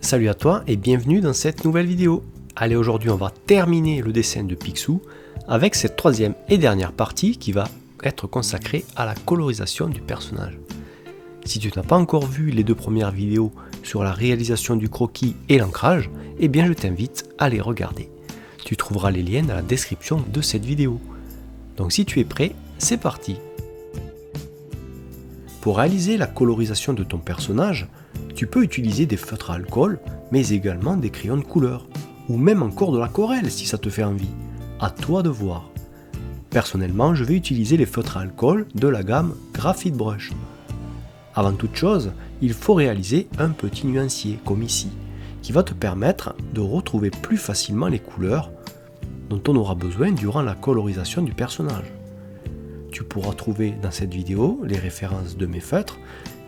Salut à toi et bienvenue dans cette nouvelle vidéo. Allez, aujourd'hui on va terminer le dessin de Picsou avec cette troisième et dernière partie qui va être consacrée à la colorisation du personnage. Si tu n'as pas encore vu les deux premières vidéos sur la réalisation du croquis et l'ancrage, eh bien je t'invite à les regarder. Tu trouveras les liens dans la description de cette vidéo. Donc si tu es prêt, c'est parti. Pour réaliser la colorisation de ton personnage, tu peux utiliser des feutres à alcool, mais également des crayons de couleur, ou même encore de l'aquarelle si ça te fait envie. À toi de voir. Personnellement, je vais utiliser les feutres à alcool de la gamme Graphite Brush. Avant toute chose, il faut réaliser un petit nuancier, comme ici, qui va te permettre de retrouver plus facilement les couleurs dont on aura besoin durant la colorisation du personnage. Tu pourras trouver dans cette vidéo les références de mes feutres,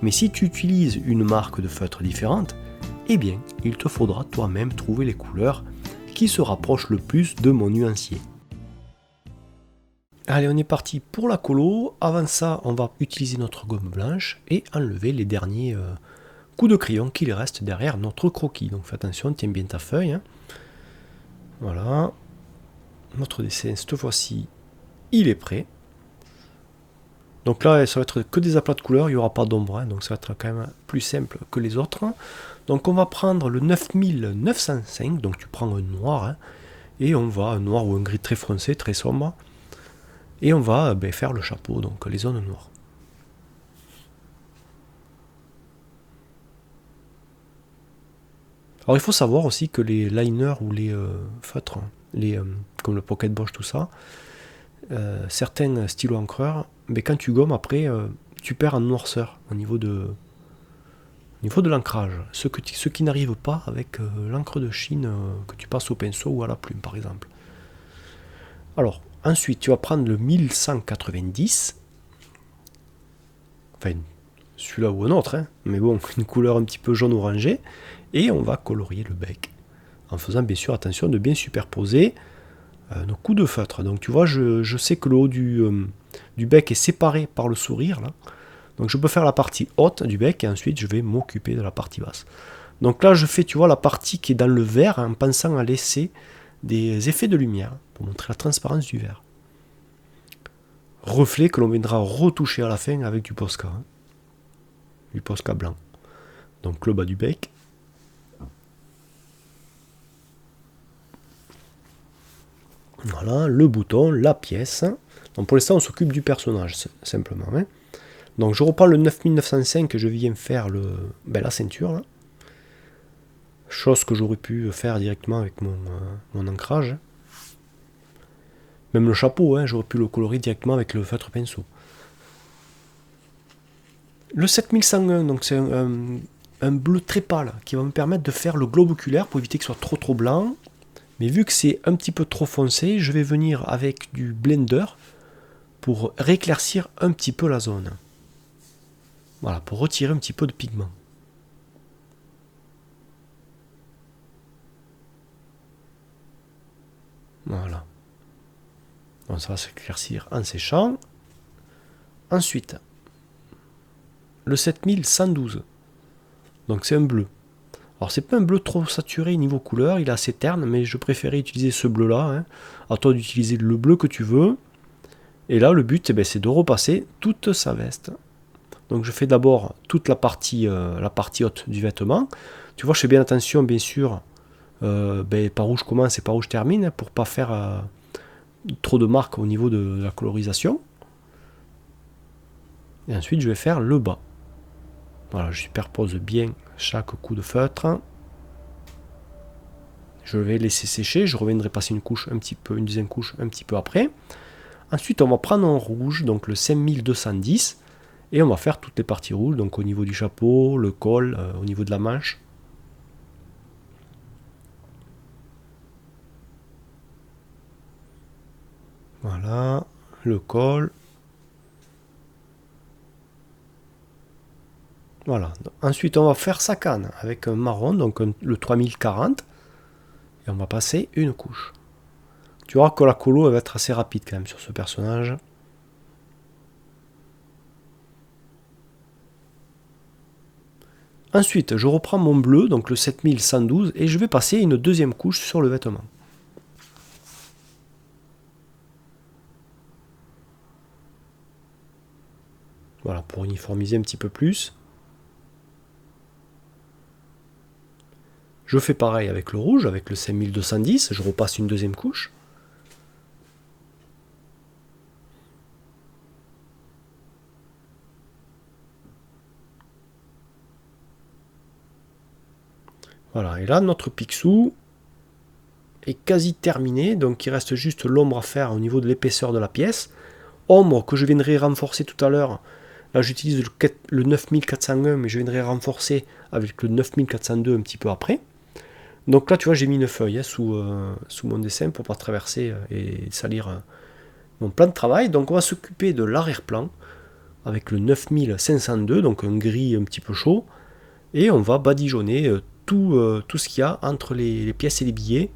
mais si tu utilises une marque de feutre différente, eh bien, il te faudra toi-même trouver les couleurs qui se rapprochent le plus de mon nuancier. Allez, on est parti pour la colo. Avant ça, on va utiliser notre gomme blanche et enlever les derniers coups de crayon qu'il reste derrière notre croquis. Donc fais attention, tiens bien ta feuille. Voilà. Notre dessin, cette fois-ci, il est prêt. Donc là, ça va être que des aplats de couleurs, il n'y aura pas d'ombre, donc ça va être quand même plus simple que les autres. Donc on va prendre le 9905, donc tu prends un noir, et on va, un noir ou un gris très foncé, très sombre, et on va faire le chapeau, donc les zones noires. Alors il faut savoir aussi que les liners ou les feutres, comme le Pocket Brush, tout ça, certains stylos encreurs, mais quand tu gommes après, tu perds en noirceur au niveau de l'ancrage. Ce qui n'arrive pas avec l'encre de Chine que tu passes au pinceau ou à la plume par exemple. Alors, ensuite tu vas prendre le 1190, enfin celui-là ou un autre, mais bon, une couleur un petit peu jaune orangé, et on va colorier le bec, en faisant bien sûr attention de bien superposer nos coups de feutre. Donc tu vois, je sais que le haut du bec est séparé par le sourire, là. Donc je peux faire la partie haute du bec et ensuite je vais m'occuper de la partie basse. Donc là je fais, tu vois, la partie qui est dans le vert en pensant à laisser des effets de lumière pour montrer la transparence du vert. Reflet que l'on viendra retoucher à la fin avec du Posca. Du Posca blanc. Donc le bas du bec. Voilà, le bouton, la pièce. Donc pour l'instant on s'occupe du personnage simplement. Donc je reprends le 9905 que je viens faire la ceinture. Là. Chose que j'aurais pu faire directement avec mon ancrage. Même le chapeau, j'aurais pu le colorer directement avec le feutre pinceau. Le 7101, donc c'est un bleu très pâle qui va me permettre de faire le globe oculaire pour éviter qu'il soit trop blanc. Mais vu que c'est un petit peu trop foncé, je vais venir avec du blender pour rééclaircir un petit peu la zone. Voilà, pour retirer un petit peu de pigment. Voilà. Donc ça va s'éclaircir en séchant. Ensuite, le 7112. Donc c'est un bleu. Alors c'est pas un bleu trop saturé niveau couleur, il est assez terne, mais je préférais utiliser ce bleu là. À toi d'utiliser le bleu que tu veux. Et là le but c'est de repasser toute sa veste. Donc je fais d'abord toute la partie haute du vêtement. Tu vois, je fais bien attention bien sûr par où je commence et par où je termine pour pas faire trop de marques au niveau de la colorisation. Et ensuite je vais faire le bas. Voilà, je superpose bien chaque coup de feutre. Je vais laisser sécher, je reviendrai passer une deuxième couche un petit peu après. Ensuite on va prendre un rouge, donc le 5210, et on va faire toutes les parties rouges, donc au niveau du chapeau, le col, au niveau de la manche. Voilà, le col. Voilà. Ensuite, on va faire sa canne avec un marron, donc le 3040. Et on va passer une couche. Tu vois que la colo elle va être assez rapide quand même sur ce personnage. Ensuite, je reprends mon bleu, donc le 7112, et je vais passer une deuxième couche sur le vêtement. Voilà, pour uniformiser un petit peu plus. Je fais pareil avec le rouge, avec le 5210, je repasse une deuxième couche. Voilà, et là notre Picsou est quasi terminé, donc il reste juste l'ombre à faire au niveau de l'épaisseur de la pièce. Ombre que je viendrai renforcer tout à l'heure. Là j'utilise le 9401, mais je viendrai renforcer avec le 9402 un petit peu après. Donc là tu vois j'ai mis une feuille sous mon dessin pour ne pas traverser et salir mon plan de travail. Donc on va s'occuper de l'arrière-plan avec le 9502, donc un gris un petit peu chaud. Et on va badigeonner tout ce qu'il y a entre les pièces et les billets,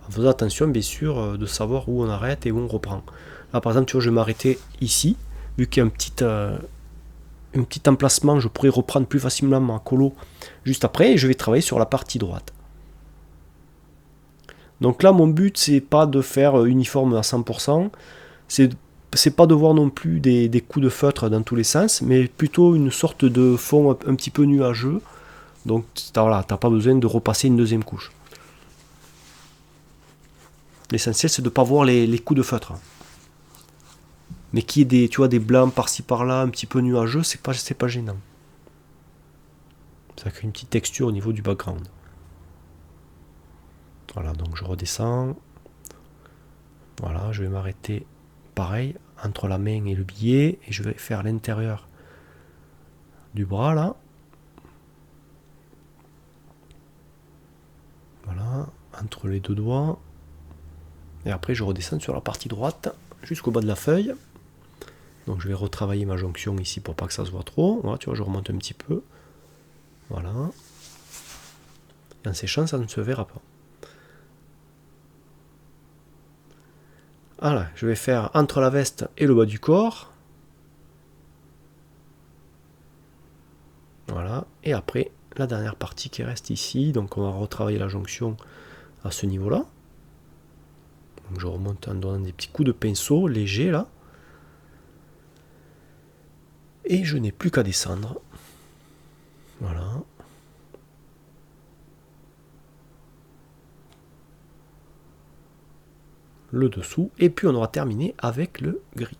en faisant attention bien sûr de savoir où on arrête et où on reprend. Là par exemple tu vois je vais m'arrêter ici, vu qu'il y a un petit emplacement, je pourrais reprendre plus facilement ma colo juste après, et je vais travailler sur la partie droite. Donc là mon but c'est pas de faire uniforme à 100%, c'est pas de voir non plus des coups de feutre dans tous les sens, mais plutôt une sorte de fond un petit peu nuageux. Donc voilà, t'as pas besoin de repasser une deuxième couche. L'essentiel c'est de ne pas voir les coups de feutre. Mais qu'il y ait des blancs par-ci par-là, un petit peu nuageux, c'est pas gênant. Ça crée une petite texture au niveau du background. Voilà, donc je redescends. Voilà, je vais m'arrêter pareil, entre la main et le billet, et je vais faire l'intérieur du bras là. Voilà, entre les deux doigts. Et après je redescends sur la partie droite, jusqu'au bas de la feuille. Donc je vais retravailler ma jonction ici pour pas que ça se voit trop. Voilà, tu vois, je remonte un petit peu. Voilà. Et en séchant, ça ne se verra pas. Voilà, je vais faire entre la veste et le bas du corps. Voilà, et après, la dernière partie qui reste ici. Donc on va retravailler la jonction à ce niveau-là. Donc je remonte en donnant des petits coups de pinceau légers là. Et je n'ai plus qu'à descendre. Voilà. Le dessous. Et puis on aura terminé avec le gris.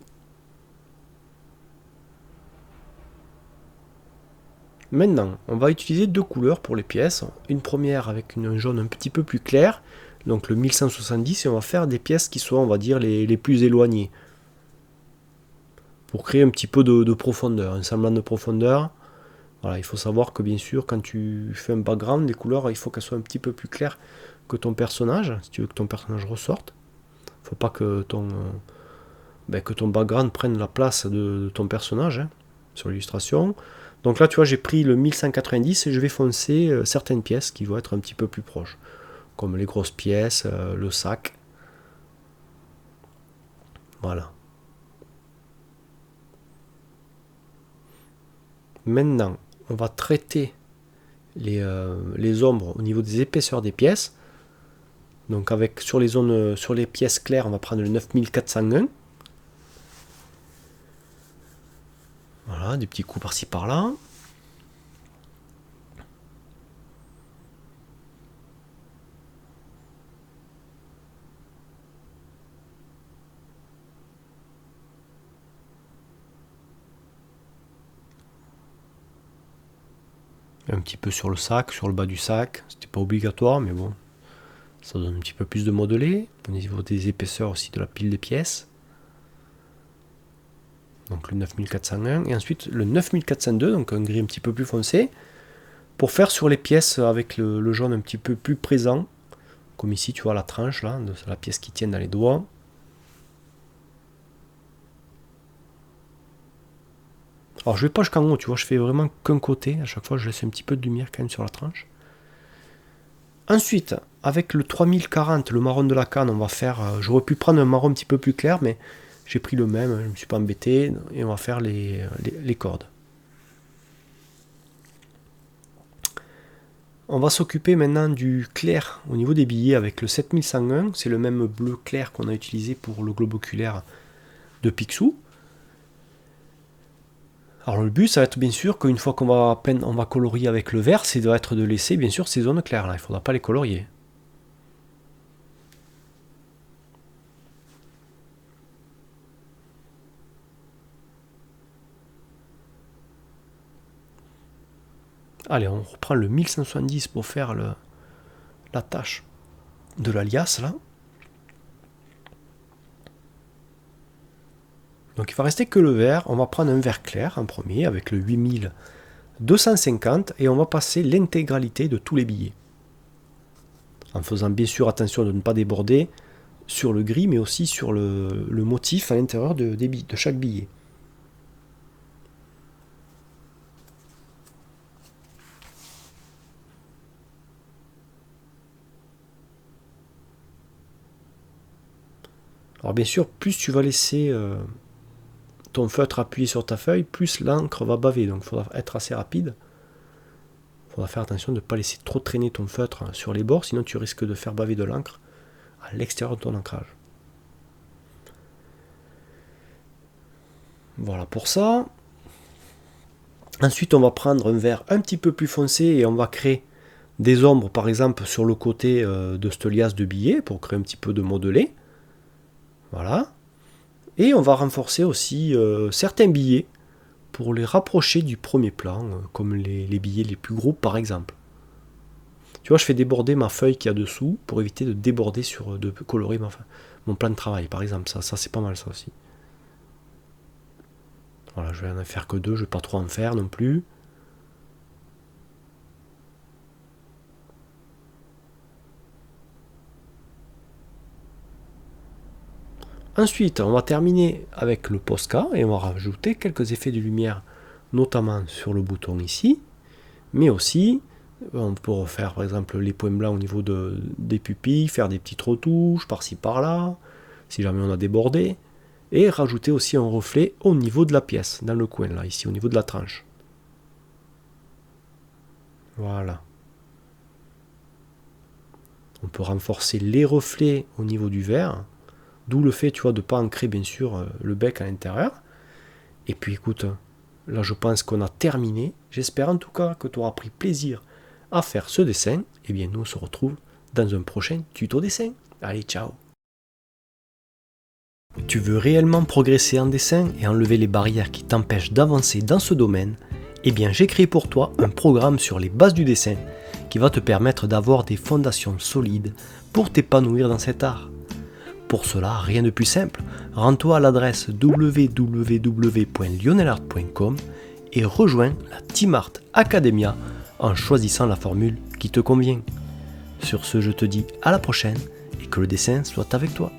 Maintenant, on va utiliser deux couleurs pour les pièces. Une première avec un jaune un petit peu plus clair, donc le 1170, et on va faire des pièces qui sont, on va dire, les plus éloignées. Pour créer un petit peu de profondeur, un semblant de profondeur. Voilà, il faut savoir que bien sûr, quand tu fais un background, les couleurs, il faut qu'elles soient un petit peu plus claires que ton personnage, si tu veux que ton personnage ressorte. Il ne faut pas que ton background prenne la place de ton personnage sur l'illustration. Donc là, tu vois, j'ai pris le 1190 et je vais foncer certaines pièces qui vont être un petit peu plus proches, comme les grosses pièces, le sac. Voilà. Maintenant, on va traiter les ombres au niveau des épaisseurs des pièces. Donc sur les pièces claires, on va prendre le 9401. Voilà, des petits coups par-ci par-là. Un petit peu sur le sac, sur le bas du sac. C'était pas obligatoire, mais bon, ça donne un petit peu plus de modelé. Au niveau des épaisseurs aussi de la pile des pièces. Donc le 9401 et ensuite le 9402, donc un gris un petit peu plus foncé, pour faire sur les pièces avec le jaune un petit peu plus présent, comme ici tu vois la tranche là, de la pièce qui tient dans les doigts. Alors je vais pas jusqu'en haut, tu vois, je fais vraiment qu'un côté, à chaque fois je laisse un petit peu de lumière quand même sur la tranche. Ensuite, avec le 3040, le marron de la canne, on va faire, j'aurais pu prendre un marron un petit peu plus clair, mais j'ai pris le même, je ne me suis pas embêté, et on va faire les cordes. On va s'occuper maintenant du clair au niveau des billets avec le 7101. C'est le même bleu clair qu'on a utilisé pour le globe oculaire de Picsou. Alors le but, ça va être bien sûr qu'une fois qu'on va peindre, on va colorier avec le vert, c'est de laisser bien sûr ces zones claires là. Il ne faudra pas les colorier. Allez, on reprend le 1170 pour faire la tâche de l'alias là. Donc il va rester que le vert. On va prendre un vert clair en premier avec le 8250 et on va passer l'intégralité de tous les billets. En faisant bien sûr attention de ne pas déborder sur le gris mais aussi sur le motif à l'intérieur de chaque billet. Alors bien sûr, plus tu vas laisser ton feutre appuyé sur ta feuille, plus l'encre va baver. Donc il faudra être assez rapide. Il faudra faire attention de ne pas laisser trop traîner ton feutre sur les bords, sinon tu risques de faire baver de l'encre à l'extérieur de ton ancrage. Voilà pour ça. Ensuite, on va prendre un vert un petit peu plus foncé et on va créer des ombres, par exemple, sur le côté de cette liasse de billets pour créer un petit peu de modelé. Voilà. Et on va renforcer aussi certains billets pour les rapprocher du premier plan, comme les billets les plus gros par exemple. Tu vois, je fais déborder ma feuille qui est dessous pour éviter de déborder de colorer mon plan de travail par exemple. Ça c'est pas mal ça aussi. Voilà, je vais en faire que 2, je vais pas trop en faire non plus. Ensuite, on va terminer avec le Posca et on va rajouter quelques effets de lumière, notamment sur le bouton ici, mais aussi on peut refaire par exemple les points blancs au niveau des pupilles, faire des petites retouches par-ci par-là, si jamais on a débordé, et rajouter aussi un reflet au niveau de la pièce, dans le coin là, ici au niveau de la tranche. Voilà. On peut renforcer les reflets au niveau du verre. D'où le fait, tu vois, de ne pas ancrer, bien sûr, le bec à l'intérieur. Et puis, écoute, là, je pense qu'on a terminé. J'espère en tout cas que tu auras pris plaisir à faire ce dessin. Et bien, nous, on se retrouve dans un prochain tuto dessin. Allez, ciao! Tu veux réellement progresser en dessin et enlever les barrières qui t'empêchent d'avancer dans ce domaine? Eh bien, j'ai créé pour toi un programme sur les bases du dessin qui va te permettre d'avoir des fondations solides pour t'épanouir dans cet art. Pour cela, rien de plus simple, rends-toi à l'adresse www.lionelart.com et rejoins la Team Art Academia en choisissant la formule qui te convient. Sur ce, je te dis à la prochaine et que le dessin soit avec toi.